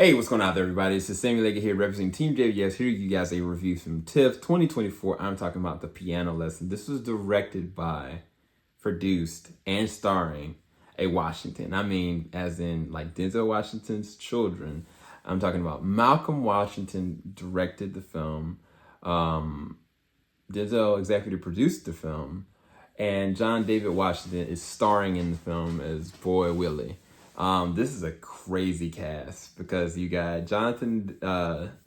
Hey, what's going on there, everybody? It's Samuel Leggett here representing Team JVS. Here you guys a review from TIFF 2024. I'm talking about the piano lesson. This was directed by, produced, and starring a Washington. I mean, as in like Denzel Washington's children. I'm talking about Malcolm Washington directed the film. Denzel executive produced the film. And John David Washington is starring in the film as Boy Willie. This is a crazy cast because you got Jonathan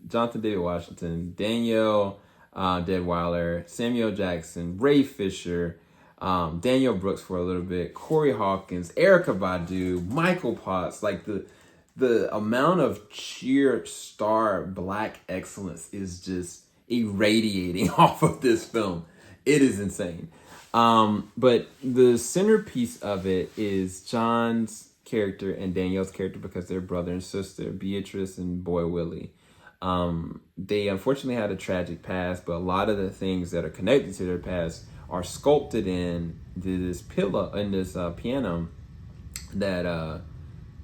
David Washington, Danielle Deadwyler, Samuel Jackson, Ray Fisher, Danielle Brooks for a little bit, Corey Hawkins, Erykah Badu, Michael Potts. Like the amount of sheer star black excellence is just irradiating off of this film. It is insane. But the centerpiece of it is John's character and Danielle's character because they're brother and sister, Beatrice and Boy Willie. They unfortunately had a tragic past, but a lot of the things that are connected to their past are sculpted in this piano that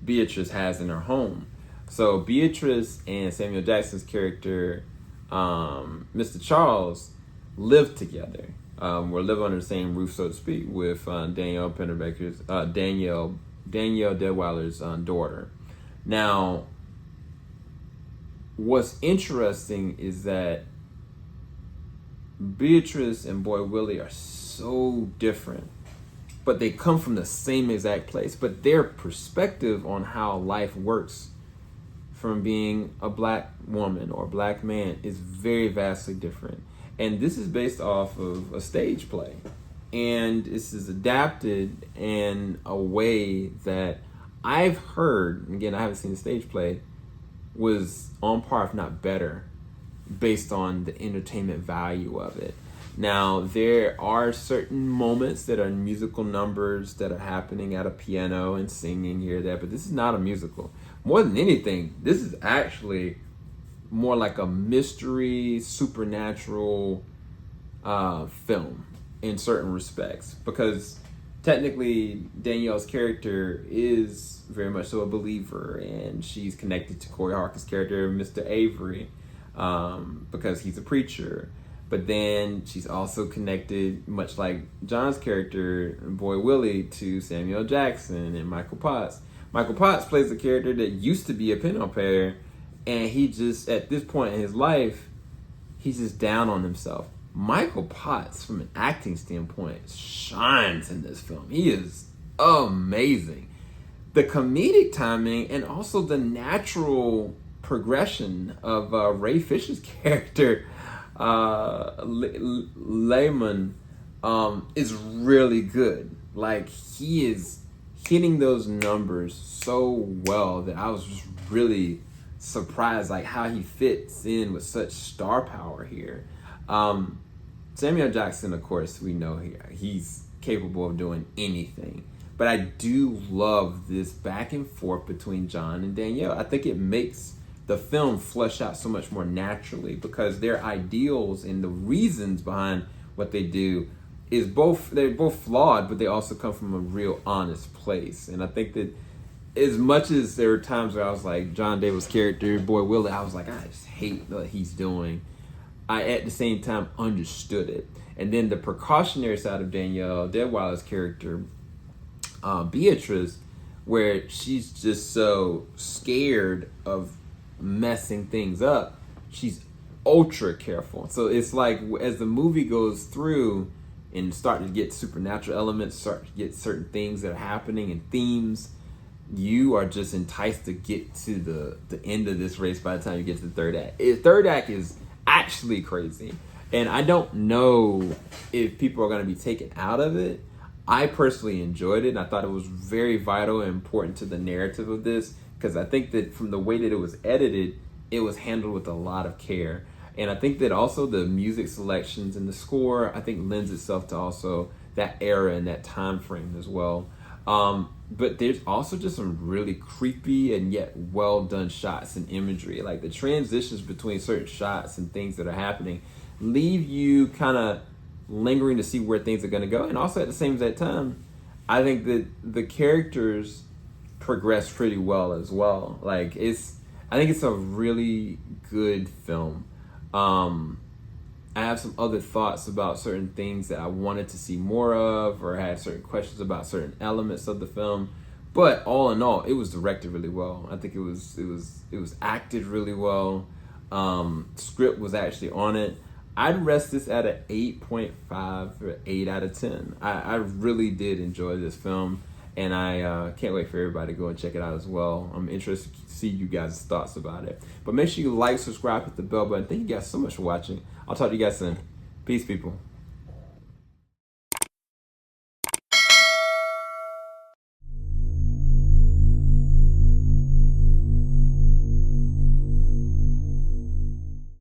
Beatrice has in her home. So Beatrice and Samuel Jackson's character, Mr. Charles, live together. We're living under the same roof, so to speak, with Danielle Deadwyler's daughter. Now, what's interesting is that Beatrice and Boy Willie are so different, but they come from the same exact place. But their perspective on how life works from being a black woman or a black man is very vastly different. And this is based off of a stage play. And this is adapted in a way that I've heard, again, I haven't seen the stage play, was on par, if not better, based on the entertainment value of it. Now, there are certain moments that are musical numbers that are happening at a piano and singing here or there, but this is not a musical. More than anything, this is actually more like a mystery, supernatural film in certain respects, because technically Danielle's character is very much so a believer, and she's connected to Corey Hawkins' character, Mr. Avery, because he's a preacher. But then she's also connected, much like John's character, Boy Willie, to Samuel Jackson and Michael Potts. Michael Potts plays a character that used to be a piano player, and he just, at this point in his life, he's just down on himself. Michael Potts, from an acting standpoint, shines in this film. He is amazing. The comedic timing and also the natural progression of Ray Fisher's character, Layman, is really good. Like, he is hitting those numbers so well that I was just really surprised, like, how he fits in with such star power here. Samuel Jackson, of course, we know he's capable of doing anything. But I do love this back and forth between John and Danielle. I think it makes the film flesh out so much more naturally because their ideals and the reasons behind what they do they're both flawed, but they also come from a real honest place. And I think that as much as there were times where I was like, John David's character, Boy Willie, I was like, I just hate what he's doing, I at the same time understood it. And then the precautionary side of Danielle Deadwyler's character, Beatrice, where she's just so scared of messing things up, she's ultra careful. So it's like as the movie goes through and start to get supernatural elements, start to get certain things that are happening and themes, you are just enticed to get to the end of this race by the time you get to the third act. The third act is actually crazy. And I don't know if people are going to be taken out of it. I personally enjoyed it, and I thought it was very vital and important to the narrative of this, because I think that from the way that it was edited, it was handled with a lot of care. And I think that also the music selections and the score, I think, lends itself to also that era and that time frame as well. But there's also just some really creepy and yet well done shots and imagery. Like the transitions between certain shots and things that are happening leave you kind of lingering to see where things are going to go. And also at the same time, I think that the characters progress pretty well as well. Like I think it's a really good film. I have some other thoughts about certain things that I wanted to see more of, or had certain questions about certain elements of the film. But all in all, it was directed really well. I think it was acted really well. Script was actually on it. I'd rest this at an 8.5 or 8 out of 10. I really did enjoy this film, and I can't wait for everybody to go and check it out as well. I'm interested to see you guys' thoughts about it. But make sure you like, subscribe, hit the bell button. Thank you guys so much for watching. I'll talk to you guys soon. Peace, people.